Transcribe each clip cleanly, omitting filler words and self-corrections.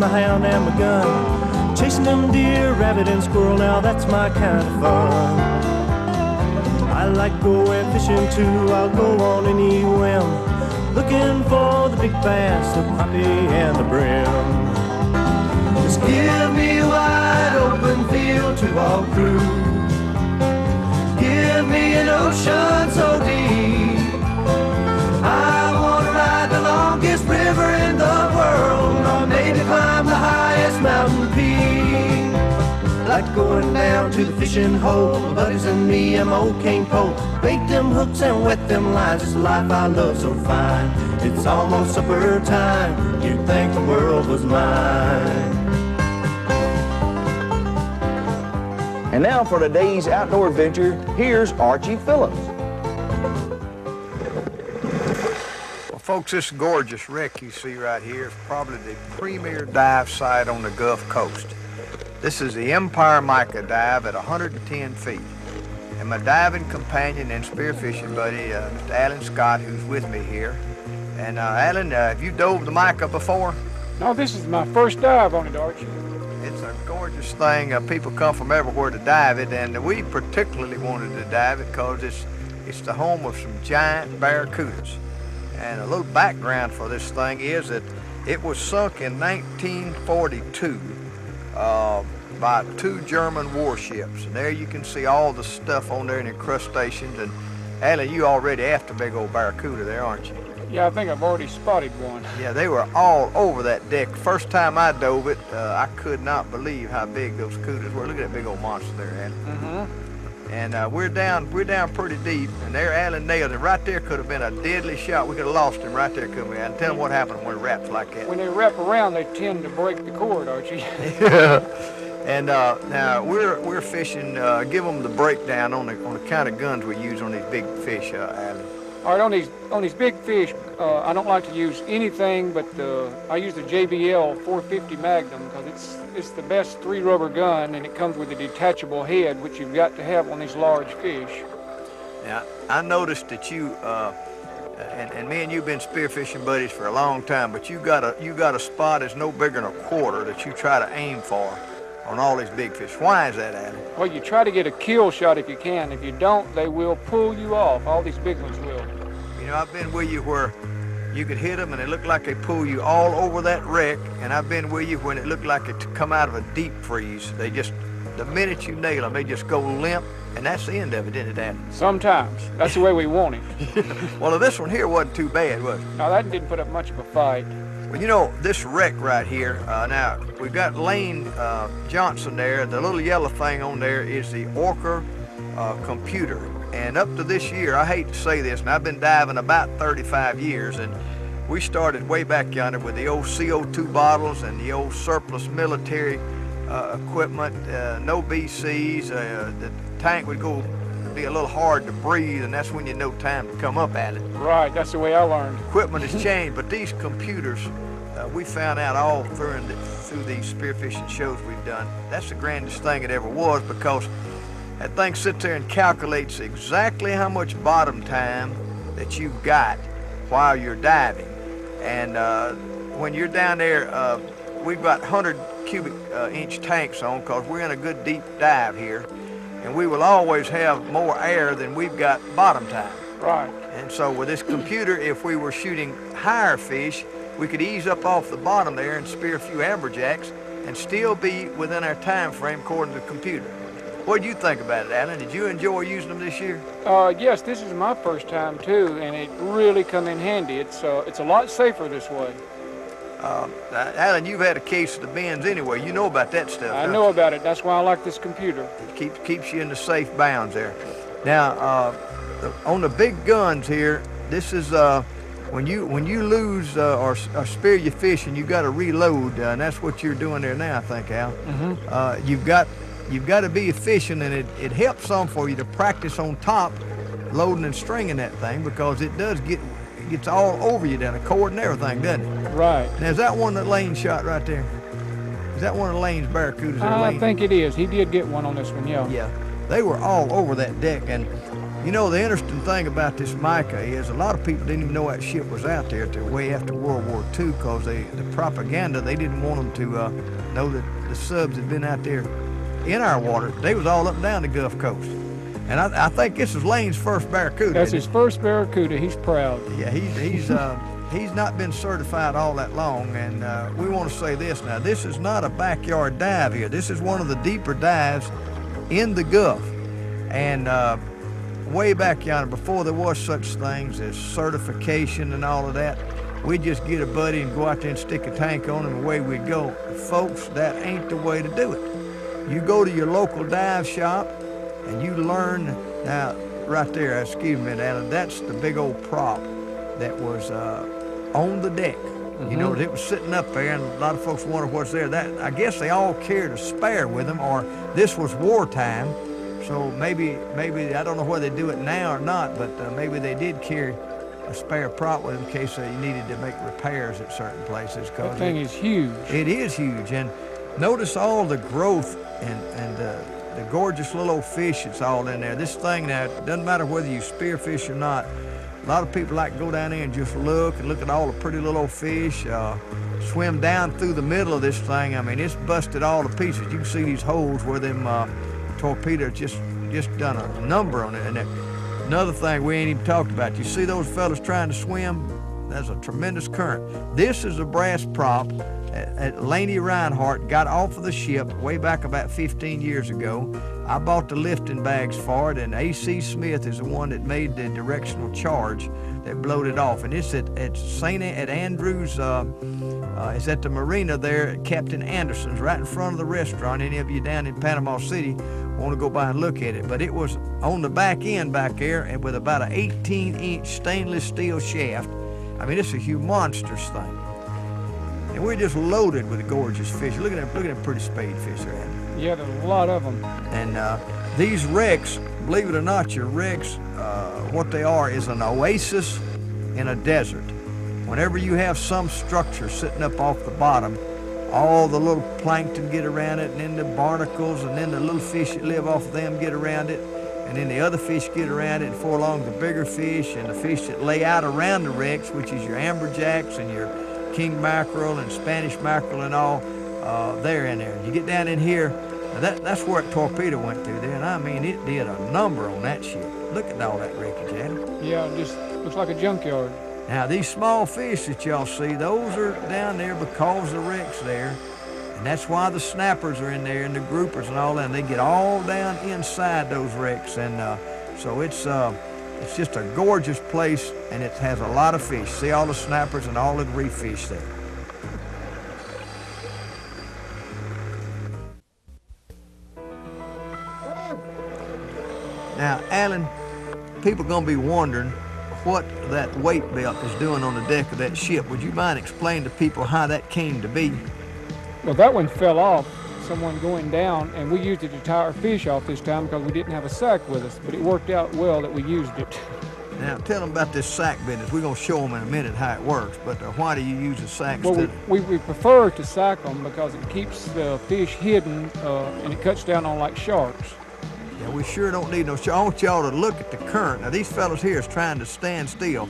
my hound and my gun. Chasing them deer, rabbit, and squirrel, now that's my kind of fun. I like going fishing too, I'll go on any whim, looking for the big bass, the crappie, and the brim. Just give me a wide open field to walk through. Give me an ocean so deep. I want to ride the longest river in the world, or maybe climb the highest mountain peak. Like going down to the fishing hole, my buddies and me and my old cane pole. Bait them hooks and wet them lines, it's a life I love so fine. It's almost supper time, you'd think the world was mine. And now for today's outdoor adventure, here's Archie Phillips. Well, folks, this gorgeous wreck you see right here is probably the premier dive site on the Gulf Coast. This is the Empire Mica dive at 110 feet. And my diving companion and spearfishing buddy, Mr. Alan Scott, who's with me here. And Alan, have you dove the Mica before? No, this is my first dive on it, Archie. It's a gorgeous thing. People come from everywhere to dive it, and we particularly wanted to dive it because it's the home of some giant barracudas. And a little background for this thing is that it was sunk in 1942 by 2 German warships. And there you can see all the stuff on there and incrustations. And Alan, you already after big old barracuda there, aren't you? Yeah, I think I've already spotted one. Yeah, they were all over that deck. First time I dove it, I could not believe how big those cudas were. Look at that big old monster there, Alan. Mm-hmm. And we're down pretty deep, and there Alan nailed it. Right there could have been a deadly shot. We could have lost him right there, couldn't we? And tell him what happened when it wraps like that. When they wrap around, they tend to break the cord, Archie. Yeah. And now we're fishing. Give them the breakdown on the kind of guns we use on these big fish, Alan. All right, on these big fish, I don't like to use anything but I use the JBL 450 Magnum because it's the best 3-rubber gun, and it comes with a detachable head, which you've got to have on these large fish. Now, I noticed that you and me and you've been spearfishing buddies for a long time, but you got a spot that's no bigger than a quarter that you try to aim for on all these big fish. Why is that, Alan? Well, you try to get a kill shot if you can. If you don't, they will pull you off. All these big ones will. You know, I've been with you where you could hit them and it looked like they pull you all over that wreck, and I've been with you when it looked like it come out of a deep freeze. They just, the minute you nail them, they just go limp, and that's the end of it, isn't it, Alan? Sometimes. That's the way we want it. Well, this one here wasn't too bad, was it? Now, that didn't put up much of a fight. Well, you know, this wreck right here, now, we've got Lane Johnson there. The little yellow thing on there is the Orca computer. And up to this year, I hate to say this, and I've been diving about 35 years, and we started way back yonder with the old CO2 bottles and the old surplus military equipment, no BCs. The tank would be a little hard to breathe, and that's when you know time to come up at it. Right, that's the way I learned. Equipment has changed, but these computers, we found out all through these spearfishing shows we've done, that's the grandest thing it ever was, because that thing sits there and calculates exactly how much bottom time that you've got while you're diving. And when you're down there, we've got 100 cubic inch tanks on because we're in a good deep dive here. And we will always have more air than we've got bottom time. Right. And so with this computer, if we were shooting higher fish, we could ease up off the bottom there and spear a few amberjacks and still be within our time frame according to the computer. What do you think about it, Alan? Did you enjoy using them this year? Yes, this is my first time too, and it really come in handy. It's a lot safer this way. Alan, you've had a case of the bends anyway. You know about that stuff. I know about it. That's why I like this computer. It keeps you in the safe bounds there. Now, on the big guns here, this is when you lose or spear your fish and you got to reload, and that's what you're doing there now, I think, Al. Mm-hmm. You've got to be efficient, and it helps some for you to practice on top, loading and stringing that thing, because it gets all over you down the cord and everything, doesn't it? Right. Now, is that one that Lane shot right there? Is that one of Lane's barracudas? I think it is. He did get one on this one, yeah. Yeah. They were all over that deck, and You know, the interesting thing about this Mica is a lot of people didn't even know that ship was out there till way after World War II, because the propaganda, they didn't want them to know that the subs had been out there in our water. They was all up and down the Gulf Coast. And I think this is Lane's first Barracuda. That's his first Barracuda. He's proud. Yeah, he's not been certified all that long, and we want to say this now. This is not a backyard dive here. This is one of the deeper dives in the Gulf. And way back yonder, before there was such things as certification and all of that, we'd just get a buddy and go out there and stick a tank on him, and away we'd go. Folks, that ain't the way to do it. You go to your local dive shop and you learn. Now, right there, excuse me, Alan, that's the big old prop that was on the deck. You know, it was sitting up there, and a lot of folks wonder what's there. That, I guess they all carried a spare with them, or this was wartime. So maybe I don't know whether they do it now or not, but maybe they did carry a spare prop with them in case you needed to make repairs at certain places. That thing is huge. It is huge, and notice all the growth and the gorgeous little old fish that's all in there. This thing now, it doesn't matter whether you spearfish or not. A lot of people like to go down there and just look at all the pretty little old fish, swim down through the middle of this thing. I mean, it's busted all to pieces. You can see these holes where them torpedoes just done a number on it. And another thing we ain't even talked about, you see those fellas trying to swim? There's a tremendous current. This is a brass prop that Laney Reinhardt got off of the ship way back about 15 years ago. I bought the lifting bags for it, and A.C. Smith is the one that made the directional charge that blowed it off. And it's at Andrews, it's at the marina there at Captain Anderson's, right in front of the restaurant. Any of you down in Panama City want to go by and look at it. But it was on the back end back there, and with about an 18-inch stainless steel shaft. I mean, it's a monstrous thing. And we're just loaded with gorgeous fish. Look at them pretty spade fish there, Adam. Yeah, there's a lot of them. And these wrecks, believe it or not, your wrecks, what they are is an oasis in a desert. Whenever you have some structure sitting up off the bottom, all the little plankton get around it, and then the barnacles, and then the little fish that live off of them get around it, and then the other fish get around it, and before long the bigger fish and the fish that lay out around the wrecks, which is your amberjacks and your king mackerel and Spanish mackerel and all, they're in there. You get down in here, that's where a torpedo went through there, and I mean, it did a number on that ship. Look at all that wreckage, Adam. Yeah, it just looks like a junkyard. Now, these small fish that y'all see, those are down there because the wreck's there, and that's why the snappers are in there and the groupers and all that, and they get all down inside those wrecks, and so it's just a gorgeous place, and it has a lot of fish. See all the snappers and all the reef fish there. Now, Alan, people are going to be wondering what that weight belt is doing on the deck of that ship. Would you mind explaining to people how that came to be? Well, that one fell off, someone going down, and we used it to tie our fish off this time because we didn't have a sack with us, but it worked out well that we used it. Now, tell them about this sack business. We're going to show them in a minute how it works, but why do you use a sack? Well, we prefer to sack them because it keeps the fish hidden and it cuts down on like sharks. Yeah, we sure don't need no sharks. I want y'all to look at the current. Now, these fellas here is trying to stand still.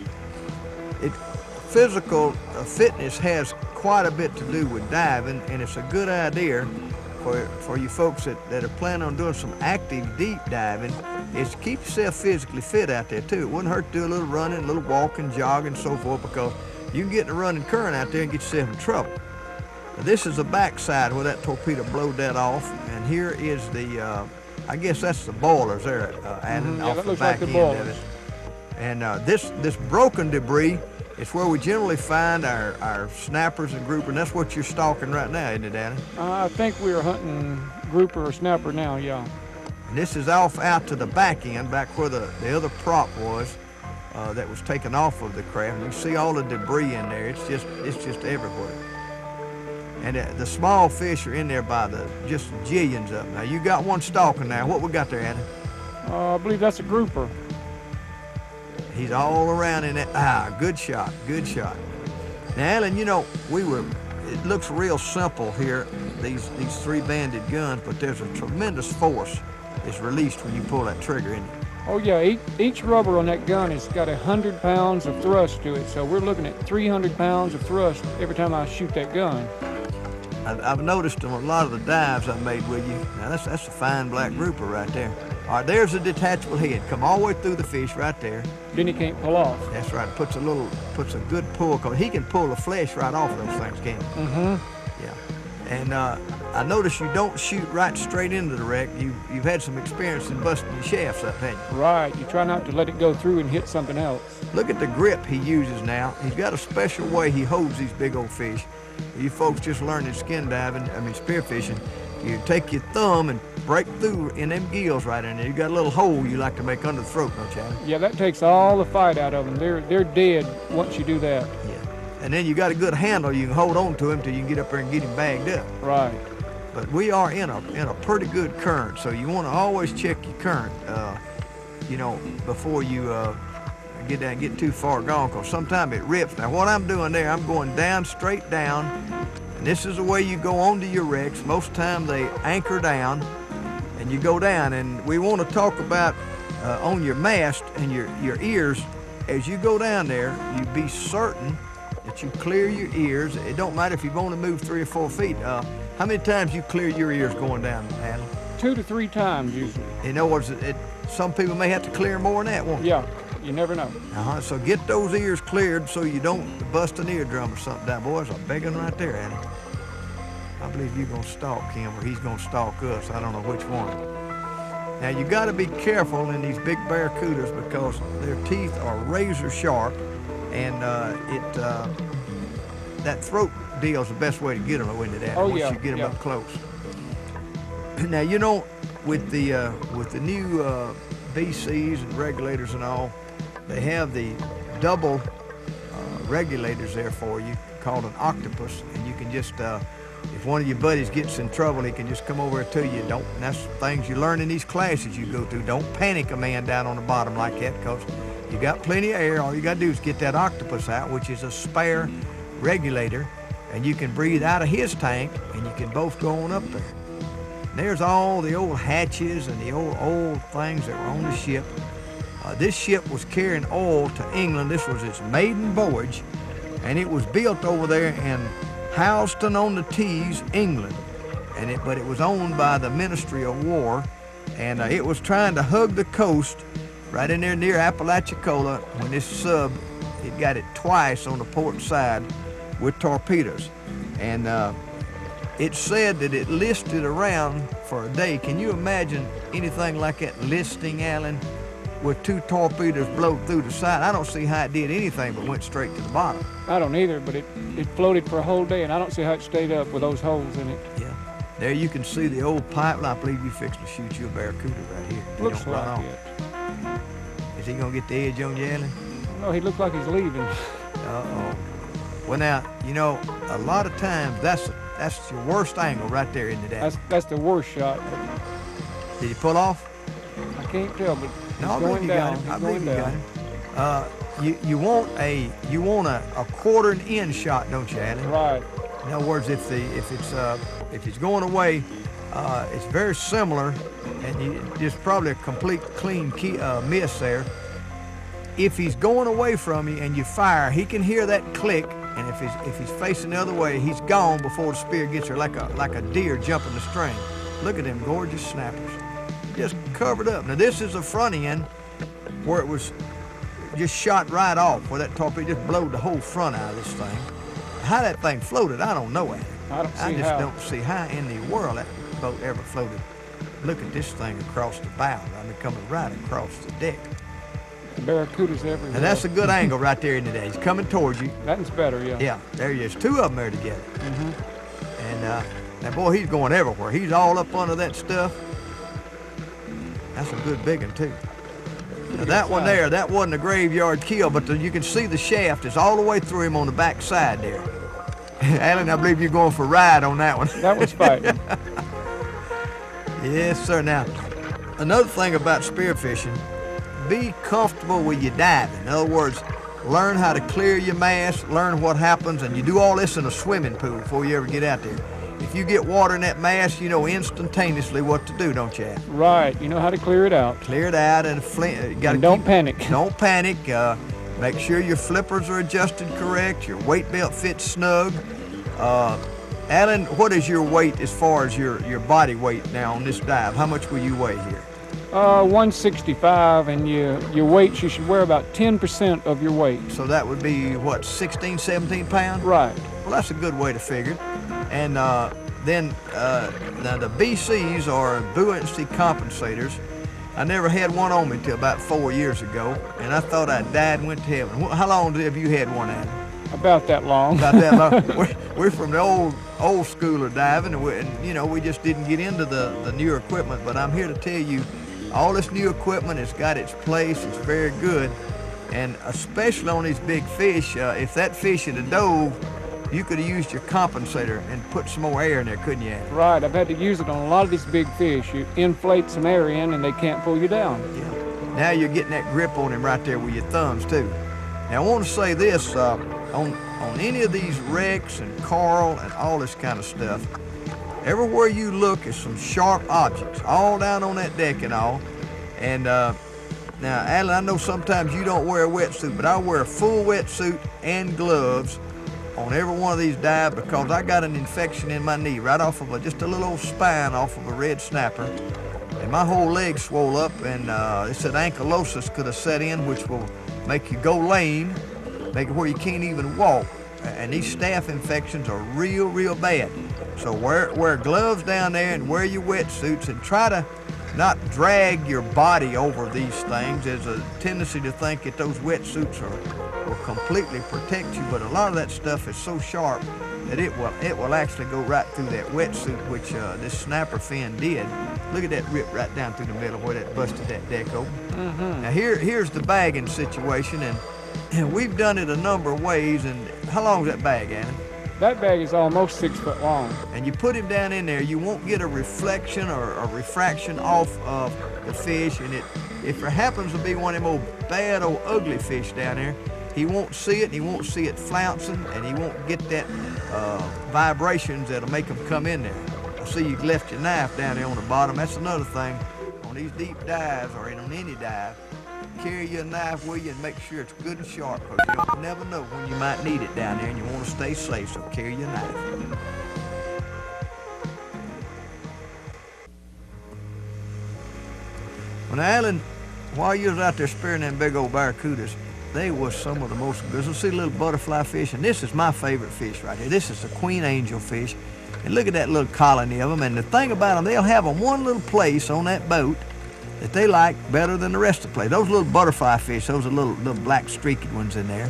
Physical fitness has quite a bit to do with diving, and it's a good idea for you folks that are planning on doing some active deep diving is to keep yourself physically fit out there too. It wouldn't hurt to do a little running, a little walking, jogging, and so forth, because you can get in a running current out there and get yourself in trouble. Now, this is the backside where that torpedo blowed that off, and here is the, I guess that's the boilers there, adding off the back end of it. And this broken debris is where we generally find our snappers and grouper, and that's what you're stalking right now, isn't it, Danny? I think we are hunting grouper or snapper now, yeah. And this is off out to the back end, back where the other prop was that was taken off of the craft. And you see all the debris in there. It's just everywhere. And the small fish are in there by just jillions of them. Now, you got one stalking now. What we got there, Andy? I believe that's a grouper. He's all around in that. Good shot, good shot. Now, Alan, you know, it looks real simple here, these three banded guns, but there's a tremendous force that's released when you pull that trigger in it. Oh yeah, each rubber on that gun has got 100 pounds of thrust to it, so we're looking at 300 pounds of thrust every time I shoot that gun. I've noticed on a lot of the dives I've made with you. Now that's a fine black grouper right there. All right, there's a detachable head. Come all the way through the fish right there. Then he can't pull off. That's right. Puts a good pull, cause he can pull the flesh right off of those things, can't he? Mm-hmm. Yeah. And I notice you don't shoot right straight into the wreck. You've had some experience in busting your shafts up, haven't you? Right. You try not to let it go through and hit something else. Look at the grip he uses now. He's got a special way he holds these big old fish. You folks just learning skin diving, spearfishing, you take your thumb and break through in them gills right in there. You got a little hole you like to make under the throat, don't you, Adam? Yeah, that takes all the fight out of them. They're dead once you do that. Yeah. And then you got a good handle. You can hold on to him till you can get up there and get him bagged up. Right. But we are in a pretty good current, so you want to always check your current, before you get too far gone, because sometimes it rips. Now what I'm doing there, I'm going down, straight down, and this is the way you go onto your wrecks. Most of the time they anchor down, and you go down, and we want to talk about on your mast and your ears. As you go down there, you be certain that you clear your ears. It don't matter if you've only moved 3 or 4 feet. How many times you clear your ears going down, Adam? 2 to 3 times usually. In other words, some people may have to clear more than that, won't they? Yeah, you never know. So get those ears cleared so you don't bust an eardrum or something down. Boys, I'm begging right there, Adam. I believe you're gonna stalk him or he's gonna stalk us. I don't know which one. Now you gotta be careful in these big barracudas because their teeth are razor sharp, and that throat deal is the best way to get them into that once you get them up close. Now with the new BCs and regulators and all, they have the double regulators there for you called an octopus, and you can just if one of your buddies gets in trouble, he can just come over to you. And that's things you learn in these classes you go through. Don't panic a man down on the bottom like that, because you got plenty of air. All you got to do is get that octopus out, which is a spare regulator, and you can breathe out of his tank, and you can both go on up there. And there's all the old hatches and the old things that were on the ship. This ship was carrying oil to England. This was its maiden voyage, and it was built over there in Houston-on-the-Tees, England, but it was owned by the Ministry of War, and it was trying to hug the coast right in there near Apalachicola when this sub, it got it twice on the port side with torpedoes, and it said that it listed around for a day. Can you imagine anything like that listing, Alan, with 2 torpedoes blow through the side? I don't see how it did anything but went straight to the bottom. I don't either, but it floated for a whole day, and I don't see how it stayed up with those holes in it. Yeah. There you can see the old pipeline. I believe you fixed to shoot you a barracuda right here. Looks like it. Is he going to get the edge on you, Alan? No, he looks like he's leaving. Uh-oh. Well, now, a lot of times that's your worst angle right there, isn't it? That's the worst shot. Did he pull off? I can't tell, but No, he's going down. I believe you got him. You want a quarter and end shot, don't you, Alan? Right. In other words, if it's going away, it's very similar, and there's probably a complete clean miss there. If he's going away from you and you fire, he can hear that click, and if he's facing the other way, he's gone before the spear gets there, like a deer jumping the string. Look at them gorgeous snappers, just covered up. Now this is the front end where it was just shot right off, where that torpedo just blowed the whole front out of this thing. How that thing floated, I don't know. I just don't see how in the world that boat ever floated. Look at this thing across the bow. Coming right across the deck. The barracudas everywhere. And that's a good angle right there in the day. He's coming towards you. That one's better, yeah. Yeah, there he is. 2 of them there together. Mm-hmm. And now, boy, he's going everywhere. He's all up under that stuff. That's a good big one, too. Now, that one there, that wasn't a graveyard kill, but you can see the shaft is all the way through him on the back side there. Alan, I believe you're going for a ride on that one. That one's fighting. Yes, sir. Now, another thing about spearfishing, be comfortable with your diving. In other words, learn how to clear your mast, learn what happens, and you do all this in a swimming pool before you ever get out there. if you get water in that mass, you know instantaneously what to do, don't you, Al? Right. You know how to clear it out. Clear it out and Don't panic. Don't panic. Make sure your flippers are adjusted correct. Your weight belt fits snug. Alan, what is your weight as far as your body weight now on this dive? How much will you weigh here? 165, and your weight, you should wear about 10% of your weight. So that would be, what, 16, 17 pounds? Right. Well, that's a good way to figure. And then now the BCs are buoyancy compensators. I never had one on me till about 4 years ago, and I thought I died and went to heaven. How long have you had one, Adam? About that long. About that long. We're from the old school of diving, and you know, we just didn't get into the newer equipment. But I'm here to tell you, all this new equipment has got its place. It's very good, and especially on these big fish. If that fish had dove, you could have used your compensator and put some more air in there, couldn't you, Adam? Right. I've had to use it on a lot of these big fish. You inflate some air in, and they can't pull you down. Yeah. Now you're getting that grip on him right there with your thumbs too. Now I want to say this. On any of these wrecks and coral and all this kind of stuff, everywhere you look is some sharp objects, all down on that deck and all. And now, Alan, I know sometimes you don't wear a wetsuit, but I wear a full wetsuit and gloves on every one of these dives because I got an infection in my knee right off of just a little old spine off of a red snapper. And my whole leg swole up, and they said ankylosis could have set in, which will make you go lame, make it where you can't even walk. And these staph infections are real, real bad. So wear gloves down there and wear your wetsuits, and try to not drag your body over these things. There's a tendency to think that those wetsuits will completely protect you, but a lot of that stuff is so sharp that it will actually go right through that wetsuit, which this snapper fin did. Look at that rip right down through the middle where that busted that deck open. Mm-hmm. Now here's the bagging situation, and we've done it a number of ways. And how long is that bag, Adam? That bag is almost 6 foot long. And you put him down in there, you won't get a reflection or a refraction off of the fish. And if there happens to be one of them old bad old ugly fish down there, he won't see it, and he won't see it flouncing, and he won't get that vibrations that'll make him come in there. I see you left your knife down there on the bottom. That's another thing. On these deep dives, or on any dive, carry your knife with you and make sure it's good and sharp, because you'll never know when you might need it down there, and you want to stay safe, so carry your knife. Well, now, Alan, while you was out there spearing them big old barracudas, they was some of the most good. So see little butterfly fish, and this is my favorite fish right here. This is the queen angel fish. And look at that little colony of them. And the thing about them, they'll have them one little place on that boat that they like better than the rest of the place. Those little butterfly fish, those are little black streaked ones in there.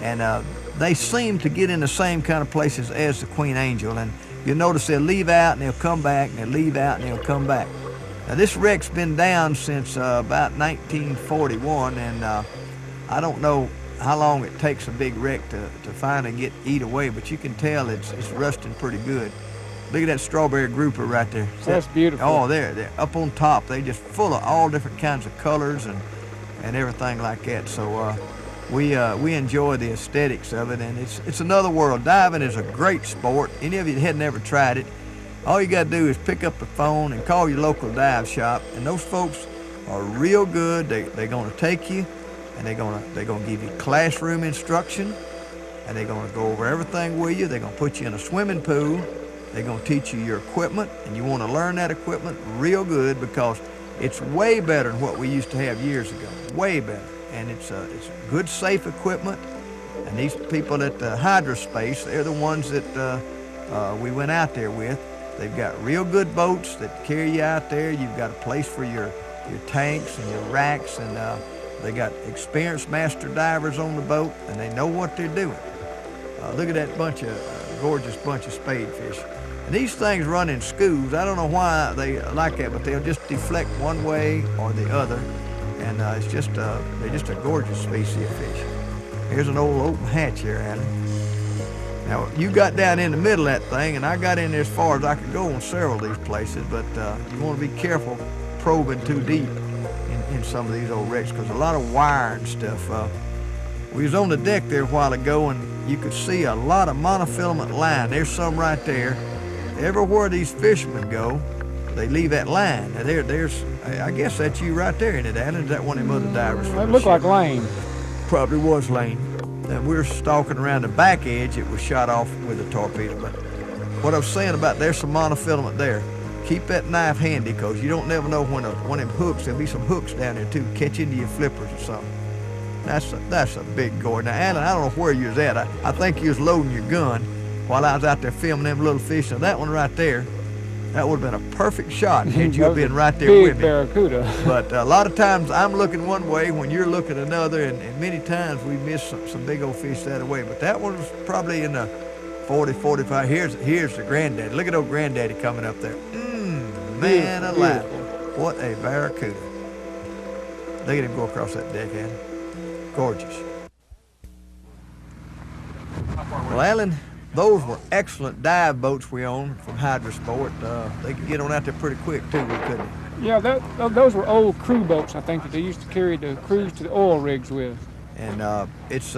And they seem to get in the same kind of places as the queen angel. And you'll notice they'll leave out and they'll come back, and they'll leave out and they'll come back. Now this wreck's been down since about 1941, and I don't know how long it takes a big wreck to finally eat away, but you can tell it's rusting pretty good. Look at that strawberry grouper right there. That's beautiful. Oh, they're up on top. They just full of all different kinds of colors and everything like that. So we enjoy the aesthetics of it, and it's another world. Diving is a great sport. Any of you that had never tried it, all you got to do is pick up the phone and call your local dive shop, and those folks are real good. They're going to take you, and they're gonna give you classroom instruction, and they're gonna go over everything with you. They're gonna put you in a swimming pool. They're gonna teach you your equipment, and you want to learn that equipment real good, because it's way better than what we used to have years ago. Way better, and it's good, safe equipment. And these people at the Hydrospace, they're the ones that we went out there with. They've got real good boats that carry you out there. You've got a place for your tanks and your racks, and they got experienced master divers on the boat, and they know what they're doing. Look at that gorgeous bunch of spadefish. And these things run in schools. I don't know why they like that, but they'll just deflect one way or the other. And they're just a gorgeous species of fish. Here's an old open hatch here, Adam. Now, you got down in the middle of that thing, and I got in there as far as I could go on several of these places, but you want to be careful probing too deep in some of these old wrecks, because a lot of wire and stuff. We was on the deck there a while ago, and you could see a lot of monofilament line. There's some right there. everywhere these fishermen go, they leave that line. Now there's, I guess that's you right there, isn't it, Alan? Is that one of them other divers? It looked like Lane. Probably was Lane. And we're stalking around the back edge. It was shot off with a torpedo. But what I was saying about there's some monofilament there. Keep that knife handy, because you don't never know when one of them hooks, there'll be some hooks down there too, catch into your flippers or something. That's a big gourd. Now, Alan, I don't know where you was at. I think you was loading your gun while I was out there filming them little fish. Now, that one right there, that would have been a perfect shot had you been right there with me. Barracuda. But a lot of times I'm looking one way when you're looking another, and many times we miss some big old fish that way. But that one was probably in the 40, 45. Here's the granddaddy. Look at old granddaddy coming up there. Man alive. What a barracuda. Look at him go across that deck, Alan. Gorgeous. Well, Alan, those were excellent dive boats we owned from Hydrosport. They could get on out there pretty quick too, couldn't they? Yeah, those were old crew boats, I think, that they used to carry the crews to the oil rigs with. And it's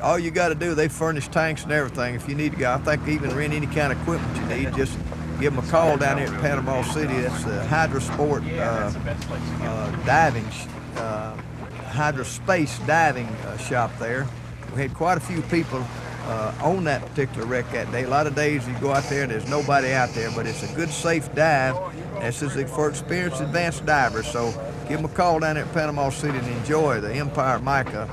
all you got to do, they furnish tanks and everything. If you need to go, I think even rent any kind of equipment you need, just give them a call down here at Panama City. That's the Hydrosport diving, Hydrospace diving shop there. We had quite a few people on that particular wreck that day. A lot of days you go out there and there's nobody out there, but it's a good, safe dive. This is for experienced, advanced divers. So give them a call down there at Panama City and enjoy the Empire Mica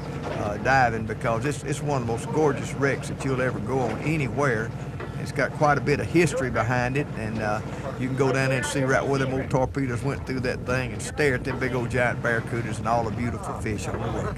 diving, because it's one of the most gorgeous wrecks that you'll ever go on anywhere. It's got quite a bit of history behind it, and you can go down there and see right where them old torpedoes went through that thing and stare at them big old giant barracudas and all the beautiful fish on the wreck.